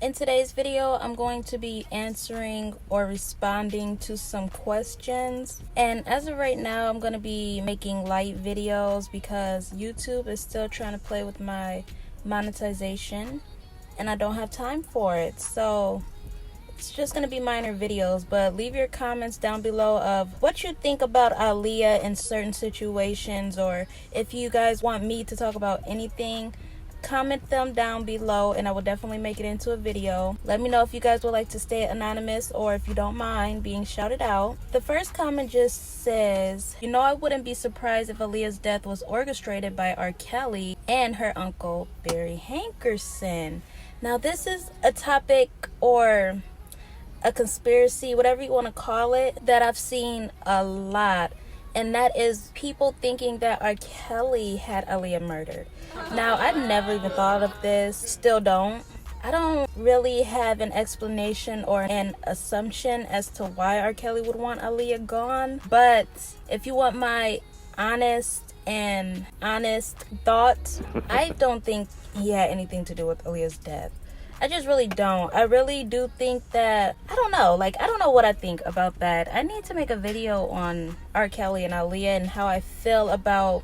In today's video, I'm going to be answering or responding to some questions. And as of right now, I'm going to be making light videos because YouTube is still trying to play with my monetization and I don't have time for it. So it's just going to be minor videos, but leave your comments down below of what you think about Aaliyah in certain situations, or if you guys want me to talk about anything. Comment them down below and I will definitely make it into a video. Let me know if you guys would like to stay anonymous or if you don't mind being shouted out. The first comment just says, you know, I wouldn't be surprised if Aaliyah's death was orchestrated by R. Kelly and her uncle Barry Hankerson. Now this is a topic or a conspiracy, whatever you want to call it, that I've seen a lot. And that is people thinking that R. Kelly had Aaliyah murdered. Now, I've never even thought of this, still don't. I don't really have an explanation or an assumption as to why R. Kelly would want Aaliyah gone. But if you want my honest thought, I don't think he had anything to do with Aaliyah's death. I just really don't. I really do think that, I don't know what I think about that. I need to make a video on R. Kelly and Aaliyah and how I feel about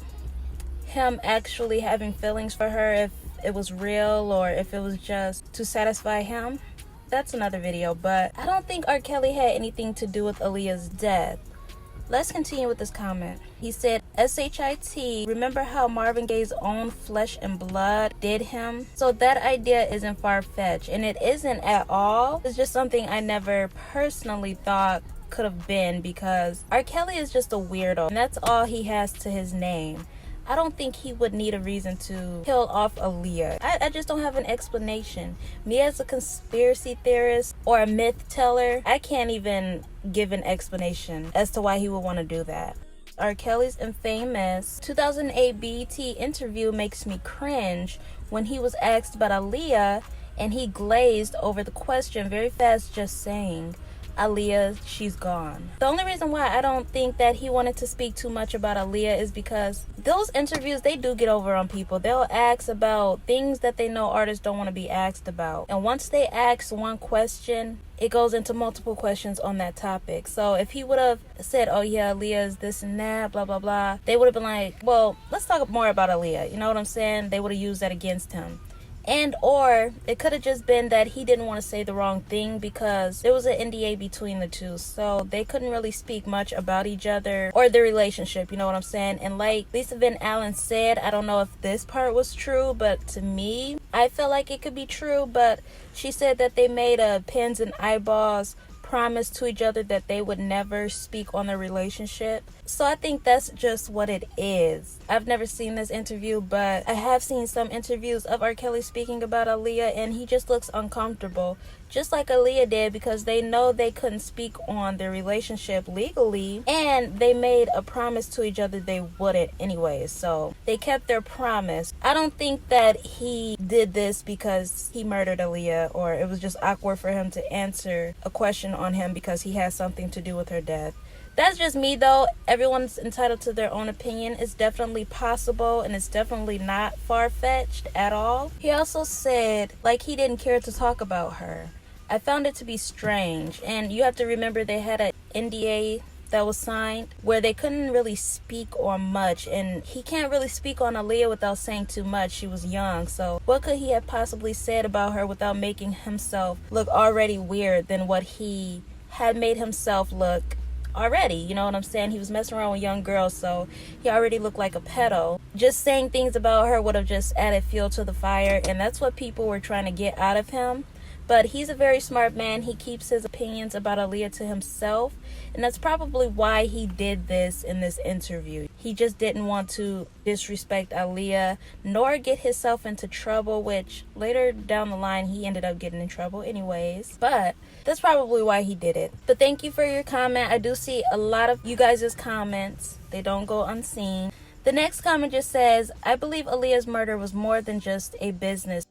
him actually having feelings for her, if it was real or if it was just to satisfy him. That's another video, but I don't think R. Kelly had anything to do with Aaliyah's death. Let's continue with this comment. He said, SHIT, remember how Marvin Gaye's own Flesh and Blood did him? So that idea isn't far-fetched, and it isn't at all. It's just something I never personally thought could have been, because R. Kelly is just a weirdo, and that's all he has to his name. I don't think he would need a reason to kill off Aaliyah. I just don't have an explanation. Me as a conspiracy theorist or a myth teller, I can't even give an explanation as to why he would want to do that. R. Kelly's infamous 2008 BET interview makes me cringe when he was asked about Aaliyah and he glazed over the question very fast, just saying, Aaliyah, she's gone. The only reason why I don't think that he wanted to speak too much about Aaliyah is because those interviews, they do get over on people. They'll ask about things that they know artists don't want to be asked about. And once they ask one question, it goes into multiple questions on that topic. So if he would have said, oh yeah, Aaliyah is this and that, blah, blah, blah, they would have been like, well, let's talk more about Aaliyah. You know what I'm saying? They would have used that against him. And or it could have just been that he didn't want to say the wrong thing because there was an NDA between the two, so they couldn't really speak much about each other or their relationship, you know what I'm saying? And like Lisa Van Allen said, I don't know if this part was true, but to me, I felt like it could be true, but she said that they made a pins and eyeballs promise to each other that they would never speak on their relationship. So I think that's just what it is. I've never seen this interview, but I have seen some interviews of R. Kelly speaking about Aaliyah, and he just looks uncomfortable, just like Aaliyah did, because they know they couldn't speak on their relationship legally, and they made a promise to each other they wouldn't anyway, so they kept their promise. I don't think that he did this because he murdered Aaliyah, or it was just awkward for him to answer a question on him because he has something to do with her death. That's just me though. Everyone's entitled to their own opinion. It's definitely possible and it's definitely not far-fetched at all. He also said like he didn't care to talk about her. I found it to be strange, and you have to remember they had an NDA that was signed where they couldn't really speak on much, and he can't really speak on Aaliyah without saying too much. She was young, so what could he have possibly said about her without making himself look already weird than what he had made himself look already? You know what I'm saying? He was messing around with young girls, so he already looked like a pedo. Just saying things about her would have just added fuel to the fire, and that's what people were trying to get out of him. But he's a very smart man. He keeps his opinions about Aaliyah to himself. And that's probably why he did this in this interview. He just didn't want to disrespect Aaliyah nor get himself into trouble, which later down the line he ended up getting in trouble anyways. But that's probably why he did it. But thank you for your comment. I do see a lot of you guys' comments. They don't go unseen. The next comment just says, I believe Aaliyah's murder was more than just a business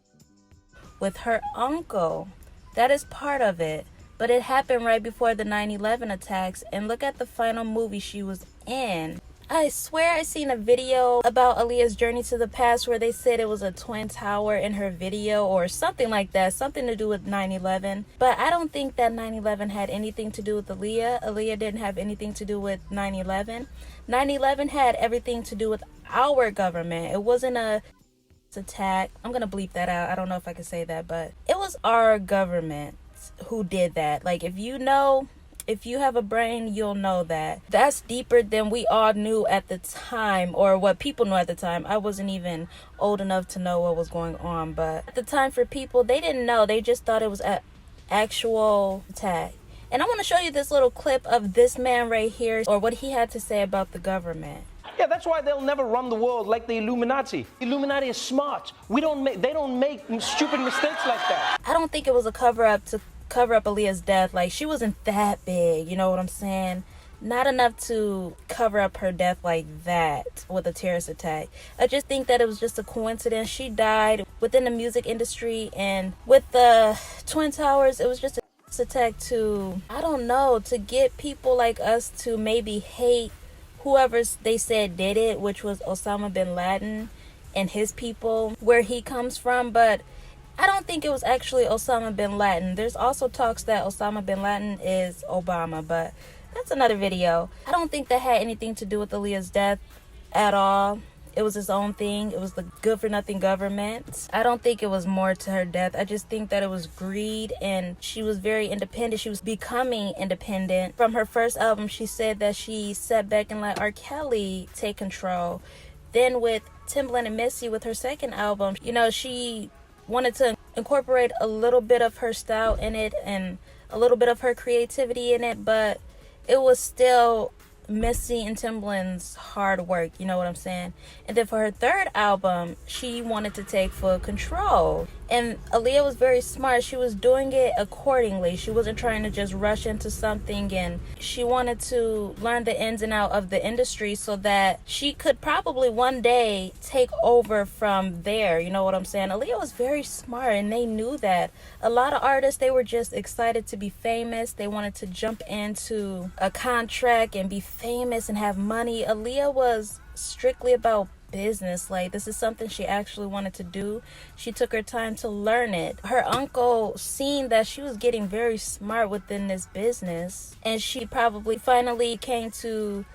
with her uncle. That is part of it. But it happened right before the 9/11 attacks, and look at the final movie she was in. I swear I seen a video about Aaliyah's journey to the past where they said it was a twin tower in her video or something like that, something to do with 9/11. But I don't think that 9/11 had anything to do with Aaliyah. Aaliyah didn't have anything to do with 9/11. 9/11 had everything to do with our government. It wasn't a attack. I'm gonna bleep that out. I don't know if I can say that, but it was our government who did that. Like, if you have a brain, you'll know that that's deeper than we all knew at the time, or what people knew at the time. I wasn't even old enough to know what was going on, but at the time, for people, they didn't know. They just thought it was an actual attack. And I want to show you this little clip of this man right here, or what he had to say about the government. Yeah, that's why they'll never run the world like the Illuminati. The Illuminati is smart. They don't make stupid mistakes like that. I don't think it was a cover-up to cover up Aaliyah's death. Like, she wasn't that big, you know what I'm saying? Not enough to cover up her death like that with a terrorist attack. I just think that it was just a coincidence. She died within the music industry, and with the Twin Towers, it was just a attack to, I don't know, to get people like us to maybe hate whoever they said did it, which was Osama bin Laden and his people, where he comes from. But I don't think it was actually Osama bin Laden. There's also talks that Osama bin Laden is Obama, but that's another video. I don't think that had anything to do with Aaliyah's death at all. It was his own thing. It was the good-for-nothing government. I don't think it was more to her death. I just think that it was greed, and she was very independent. She was becoming independent. From her first album, she said that she sat back and let R. Kelly take control. Then with Timbaland and Missy, with her second album, you know, she wanted to incorporate a little bit of her style in it and a little bit of her creativity in it, but it was still Missy and Timbaland's hard work, you know what I'm saying? And then for her third album, she wanted to take full control. And Aaliyah was very smart. She was doing it accordingly. She wasn't trying to just rush into something, and she wanted to learn the ins and out of the industry so that she could probably one day take over from there, you know what I'm saying? Aaliyah was very smart, and they knew that. A lot of artists, they were just excited to be famous. They wanted to jump into a contract and be famous and have money. Aaliyah was strictly about business. Like, this is something she actually wanted to do. She took her time to learn it. Her uncle seen that she was getting very smart within this business, and she probably finally came to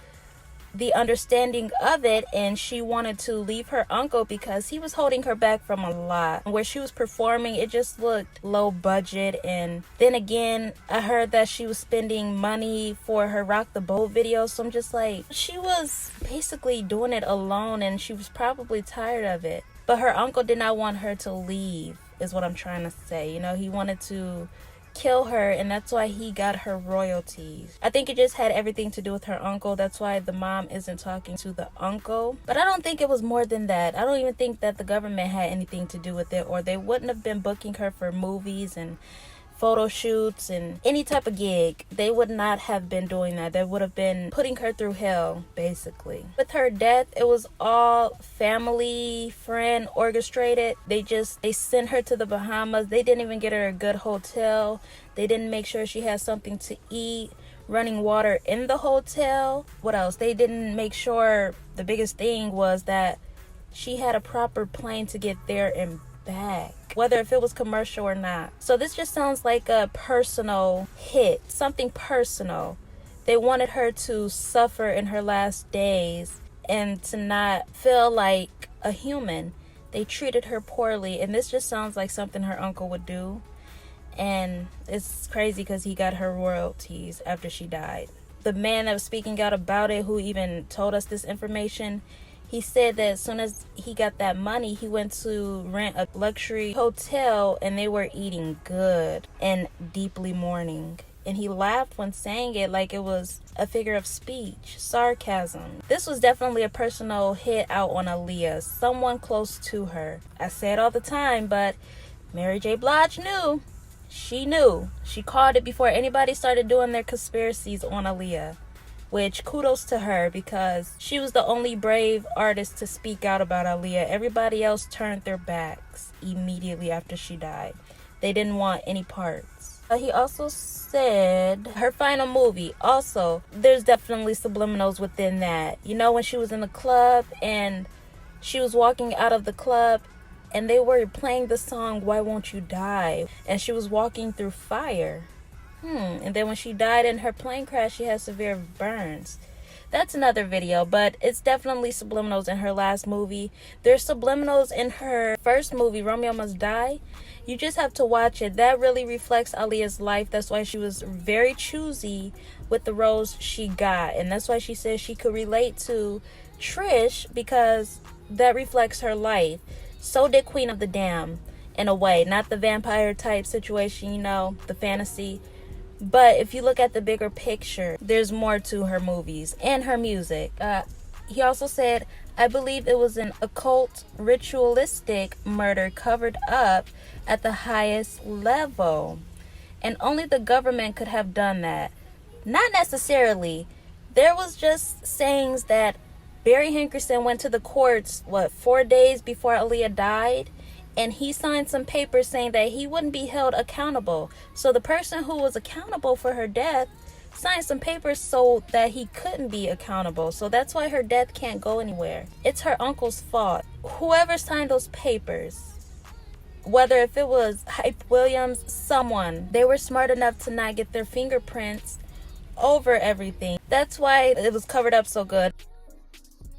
the understanding of it, and she wanted to leave her uncle because he was holding her back from a lot. Where she was performing, it just looked low budget. And then again, I heard that she was spending money for her Rock the Boat video, so I'm just like, she was basically doing it alone, and she was probably tired of it. But her uncle did not want her to leave, is what I'm trying to say. You know, he wanted to kill her, and that's why he got her royalties. I think it just had everything to do with her uncle. That's why the mom isn't talking to the uncle. But I don't think it was more than that. I don't even think that the government had anything to do with it, or they wouldn't have been booking her for movies and photo shoots and any type of gig. They would not have been doing that. They would have been putting her through hell, basically. With her death, it was all family, friend orchestrated. They sent her to the Bahamas. They didn't even get her a good hotel. They didn't make sure she had something to eat, running water in the hotel. What else? They didn't make sure, the biggest thing was that she had a proper plane to get there and back, whether if it was commercial or not. So this just sounds like a personal hit, something personal. They wanted her to suffer in her last days and to not feel like a human. They treated her poorly, and this just sounds like something her uncle would do. And it's crazy because he got her royalties after she died. The man that was speaking out about it, who even told us this information, He said that as soon as he got that money, he went to rent a luxury hotel and they were eating good and deeply mourning. And he laughed when saying it like it was a figure of speech, sarcasm. This was definitely a personal hit out on Aaliyah, someone close to her. I say it all the time, but Mary J. Blige knew. She knew. She called it before anybody started doing their conspiracies on Aaliyah. Which, kudos to her, because she was the only brave artist to speak out about Aaliyah. Everybody else turned their backs immediately after she died. They didn't want any parts. He also said her final movie, also, there's definitely subliminals within that. You know, when she was in the club and she was walking out of the club and they were playing the song, Why Won't You Die? And she was walking through fire. And then when she died in her plane crash, she had severe burns. That's another video, but it's definitely subliminals in her last movie. There's subliminals in her first movie, Romeo Must Die. You just have to watch it. That really reflects Aaliyah's life. That's why she was very choosy with the roles she got. And that's why she says she could relate to Trish, because that reflects her life. So did Queen of the Dam, in a way. Not the vampire type situation, you know, the fantasy. But if you look at the bigger picture, there's more to her movies and her music. He also said, I believe it was an occult, ritualistic murder covered up at the highest level. And only the government could have done that. Not necessarily. There was just sayings that Barry Hankerson went to the courts, 4 days before Aaliyah died? And he signed some papers saying that he wouldn't be held accountable. So the person who was accountable for her death signed some papers so that he couldn't be accountable. So that's why her death can't go anywhere. It's her uncle's fault. Whoever signed those papers, whether if it was Hype Williams, someone, they were smart enough to not get their fingerprints over everything. That's why it was covered up so good.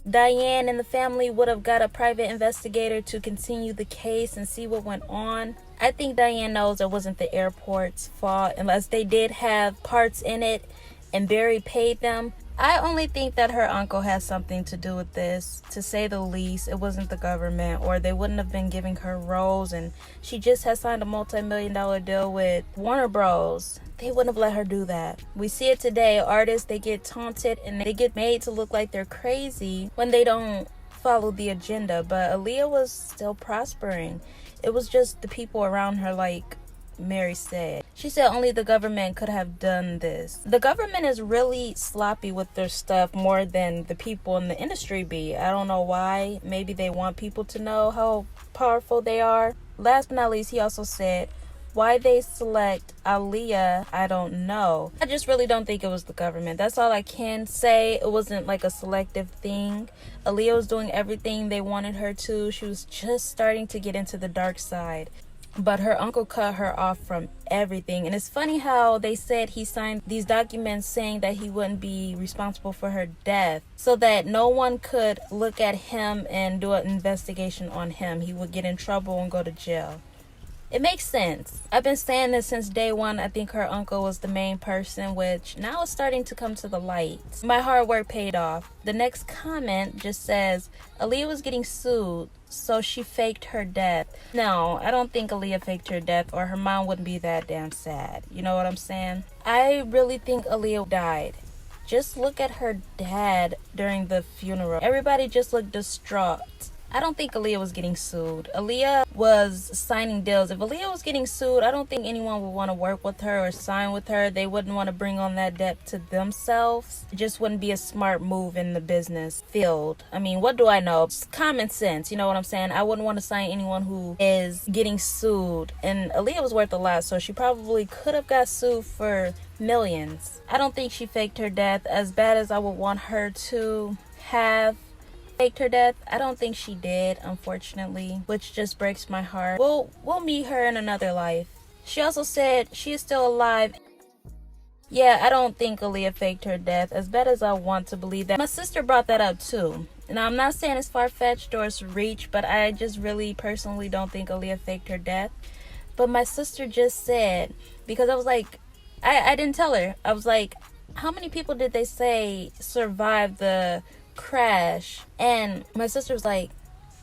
Diane and the family would have got a private investigator to continue the case and see what went on. I think Diane knows it wasn't the airport's fault unless they did have parts in it and Barry paid them. I only think that her uncle has something to do with this, to say the least. It wasn't the government, or they wouldn't have been giving her roles, and she just has signed a multi-million-dollar deal with Warner Bros. They wouldn't have let her do that. We see it today. Artists, they get taunted and they get made to look like they're crazy when they don't follow the agenda. But Aaliyah was still prospering. It was just the people around her, like Mary said. She said only the government could have done this. The government is really sloppy with their stuff more than the people in the industry be. I don't know why. Maybe they want people to know how powerful they are. Last but not least, he also said, why they select Aaliyah, I don't know. I just really don't think it was the government. That's all I can say. It wasn't like a selective thing. Aaliyah was doing everything they wanted her to. She was just starting to get into the dark side. But her uncle cut her off from everything. And it's funny how they said he signed these documents saying that he wouldn't be responsible for her death, so that no one could look at him and do an investigation on him. He would get in trouble and go to jail. It makes sense. I've been saying this since day one. I think her uncle was the main person, which now is starting to come to the light. My hard work paid off. The next comment just says, Aaliyah was getting sued, so she faked her death. No, I don't think Aaliyah faked her death, or her mom wouldn't be that damn sad. You know what I'm saying? I really think Aaliyah died. Just look at her dad during the funeral. Everybody just looked distraught. I don't think Aaliyah was getting sued. Aaliyah was signing deals. If Aaliyah was getting sued, I don't think anyone would want to work with her or sign with her. They wouldn't want to bring on that debt to themselves. It just wouldn't be a smart move in the business field. I mean, what do I know? It's common sense, you know what I'm saying? I wouldn't want to sign anyone who is getting sued. And Aaliyah was worth a lot, so she probably could have got sued for millions. I don't think she faked her death. As bad as I would want her to have faked her death, I don't think she did, unfortunately, which just breaks my heart. We'll meet her in another life. She also said she is still alive. Yeah, I don't think Aaliyah faked her death, as bad as I want to believe that. My sister brought that up too. Now, I'm not saying it's far-fetched or it's reach, but I just really personally don't think Aaliyah faked her death. But my sister just said, because I was like, I didn't tell her. I was like, how many people did they say survived the crash. And my sister was like,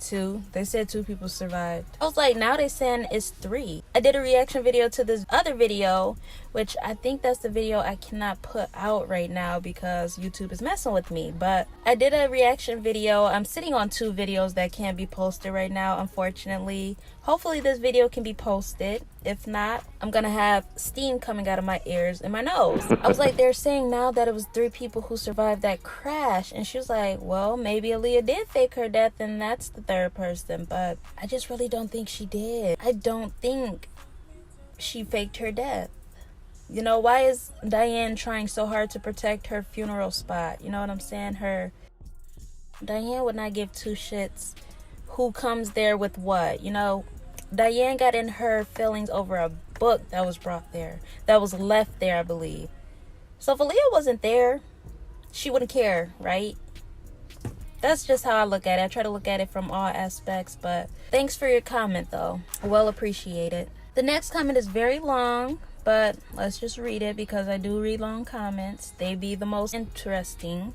2. They said 2 people survived. I was like, now they saying it's 3. I did a reaction video to this other video, which I think that's the video I cannot put out right now because YouTube is messing with me. But I did a reaction video. I'm sitting on 2 videos that can't be posted right now, unfortunately. Hopefully this video can be posted. If not, I'm gonna have steam coming out of my ears and my nose. I was like, they're saying now that it was 3 people who survived that crash. And she was like, well, maybe Aaliyah did fake her death and that's the 3rd person. But I just really don't think she did. I don't think she faked her death. You know, why is Diane trying so hard to protect her funeral spot? You know what I'm saying? Diane would not give 2 shits who comes there with what. You know, Diane got in her feelings over a book that was brought there, that was left there, I believe. So if Aaliyah wasn't there, she wouldn't care, right? That's just how I look at it. I try to look at it from all aspects. But thanks for your comment, though. Well appreciated. The next comment is very long, but let's just read it because I do read long comments. They be the most interesting.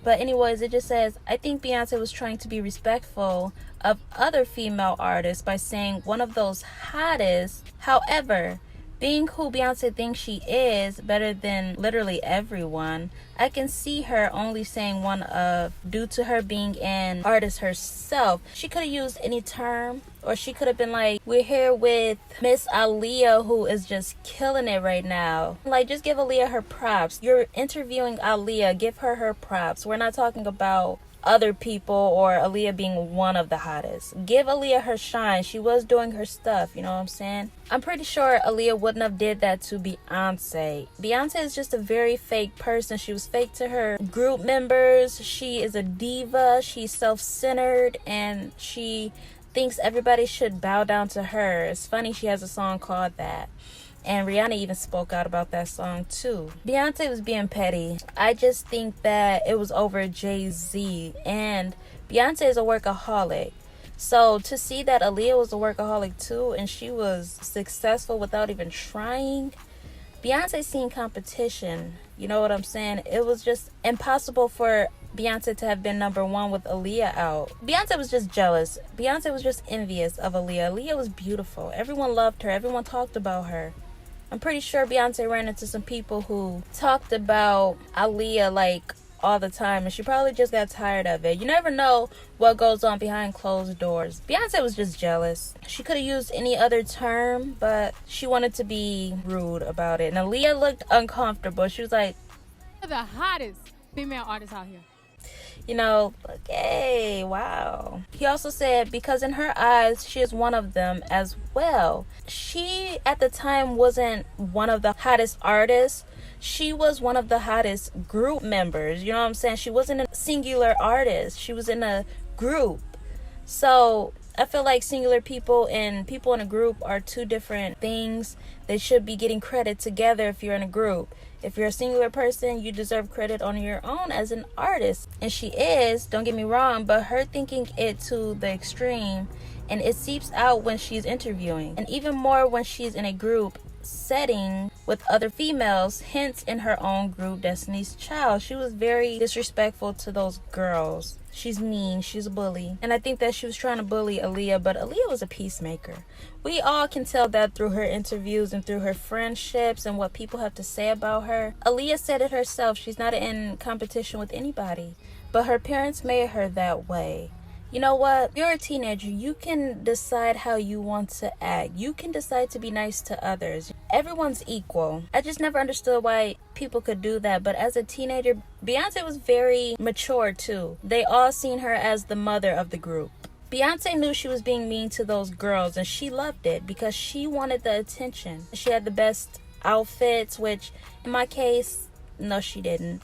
But anyways, it just says, I think Beyonce was trying to be respectful of other female artists by saying one of those hottest. However, being who Beyonce thinks she is, better than literally everyone, I can see her only saying one of, due to her being an artist herself. She could have used any term, or she could have been like, we're here with Miss Aaliyah, who is just killing it right now. Like, just give Aaliyah her props. You're interviewing Aaliyah, give her her props. We're not talking about other people or Aaliyah being one of the hottest. Give Aaliyah her shine. She was doing her stuff, you know what I'm saying? I'm pretty sure Aaliyah wouldn't have did that to Beyonce. Beyonce is just a very fake person. She was fake to her group members. She is a diva. She's self-centered and she thinks everybody should bow down to her. It's funny, she has a song called that. And Rihanna even spoke out about that song too. Beyonce was being petty. I just think that it was over Jay-Z. And Beyonce is a workaholic. So to see that Aaliyah was a workaholic too and she was successful without even trying. Beyonce seen competition. You know what I'm saying? It was just impossible for Beyonce to have been number 1 with Aaliyah out. Beyonce was just jealous. Beyonce was just envious of Aaliyah. Aaliyah was beautiful. Everyone loved her. Everyone talked about her. I'm pretty sure Beyonce ran into some people who talked about Aaliyah like all the time and she probably just got tired of it. You never know what goes on behind closed doors. Beyonce was just jealous. She could have used any other term, but she wanted to be rude about it. And Aaliyah looked uncomfortable. She was like, the hottest female artist out here. You know, okay, wow. He also said, because in her eyes, she is one of them as well. She, at the time, wasn't one of the hottest artists. She was one of the hottest group members. You know what I'm saying? She wasn't a singular artist. She was in a group. So I feel like singular people and people in a group are 2 different things. They should be getting credit together if you're in a group. If you're a singular person, you deserve credit on your own as an artist. And she is, don't get me wrong, but her thinking it to the extreme, and it seeps out when she's interviewing. And even more when she's in a group setting with other females, hence in her own group, Destiny's Child. She was very disrespectful to those girls. She's mean, she's a bully. And I think that she was trying to bully Aaliyah, but Aaliyah was a peacemaker. We all can tell that through her interviews and through her friendships and what people have to say about her. Aaliyah said it herself, she's not in competition with anybody. But her parents made her that way. You know what? You're a teenager. You can decide how you want to act. You can decide to be nice to others. Everyone's equal. I just never understood why people could do that. But as a teenager, Beyonce was very mature too. They all seen her as the mother of the group. Beyonce knew she was being mean to those girls and she loved it because she wanted the attention. She had the best outfits, which in my case, no, she didn't.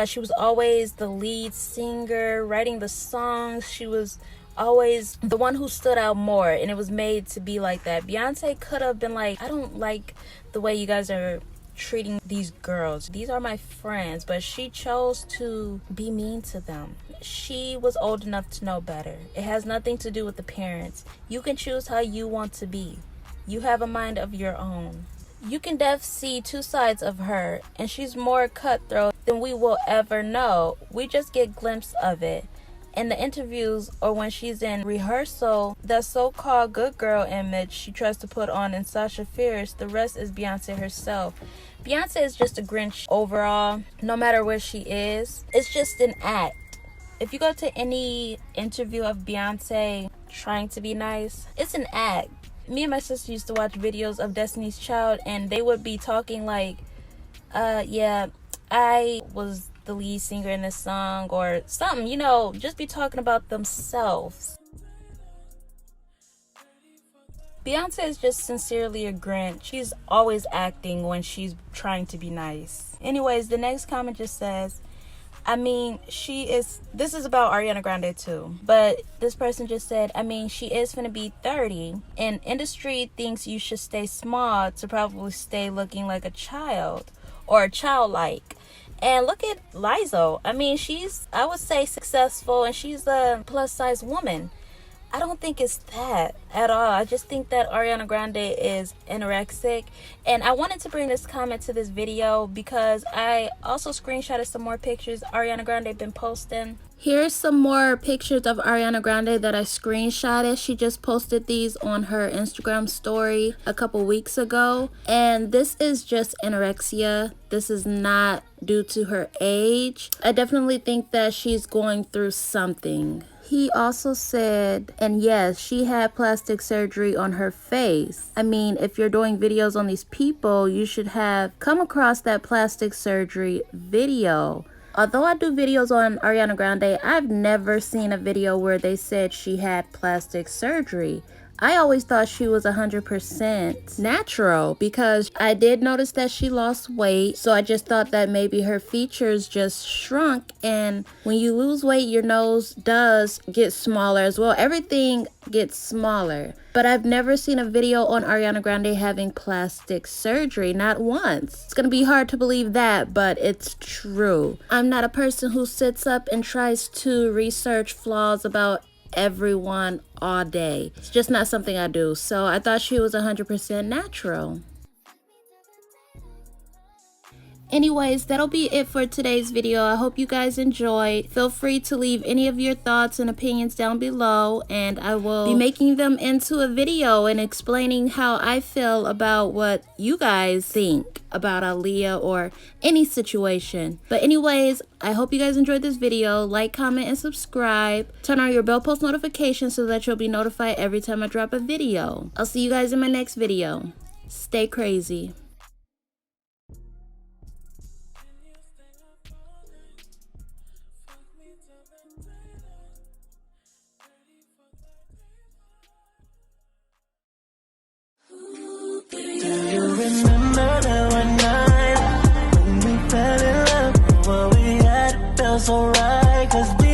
She was always the lead singer, writing the songs. She was always the one who stood out more, and it was made to be like that. Beyonce could have been like, I don't like the way you guys are treating these girls. These are my friends, but she chose to be mean to them. She was old enough to know better. It has nothing to do with the parents. You can choose how you want to be. You have a mind of your own. you can see two sides of her, and she's more cutthroat than we will ever know. We just get a glimpse of it in the interviews or when she's in rehearsal. The so-called good girl image she tries to put on in Sasha Fierce, the rest is Beyonce herself. Beyonce is just a Grinch overall, no matter where she is. It's just an act. If you go to any interview of Beyonce trying to be nice, it's an act. Me and my sister used to watch videos of Destiny's Child, and they would be talking like, yeah, I was the lead singer in this song or something, you know, just be talking about themselves. Beyonce is just sincerely a Grinch. She's always acting when she's trying to be nice. Anyways, the next comment just says, I mean, this is about Ariana Grande too, but this person just said, I mean, she is finna be 30, and industry thinks you should stay small to probably stay looking like a child or childlike. And look at Lizzo. I mean, I would say successful, and she's a plus size woman. I don't think it's that at all. I just think that Ariana Grande is anorexic. And I wanted to bring this comment to this video because I also screenshotted some more pictures Ariana Grande been posting. Here's some more pictures of Ariana Grande that I screenshotted. She just posted these on her Instagram story a couple weeks ago. And this is just anorexia. This is not due to her age. I definitely think that she's going through something. He also said, and yes, she had plastic surgery on her face. I mean, if you're doing videos on these people, you should have come across that plastic surgery video. Although I do videos on Ariana Grande, I've never seen a video where they said she had plastic surgery. I always thought she was 100% natural because I did notice that she lost weight. So I just thought that maybe her features just shrunk. And when you lose weight, your nose does get smaller as well. Everything gets smaller. But I've never seen a video on Ariana Grande having plastic surgery, not once. It's gonna be hard to believe that, but it's true. I'm not a person who sits up and tries to research flaws about everyone all day. It's just not something I do. So I thought she was 100% natural. Anyways, that'll be it for today's video. I hope you guys enjoyed. Feel free to leave any of your thoughts and opinions down below, and I will be making them into a video and explaining how I feel about what you guys think about Aaliyah or any situation. But anyways, I hope you guys enjoyed this video. Like, comment, and subscribe. Turn on your bell post notifications so that you'll be notified every time I drop a video. I'll see you guys in my next video. Stay crazy. So right, cause we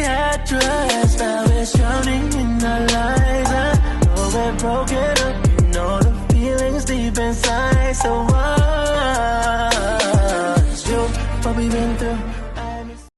had trust. Now it's drowning in our lives. I know we're broken up, you know the feelings deep inside. So what's you, what we've been through?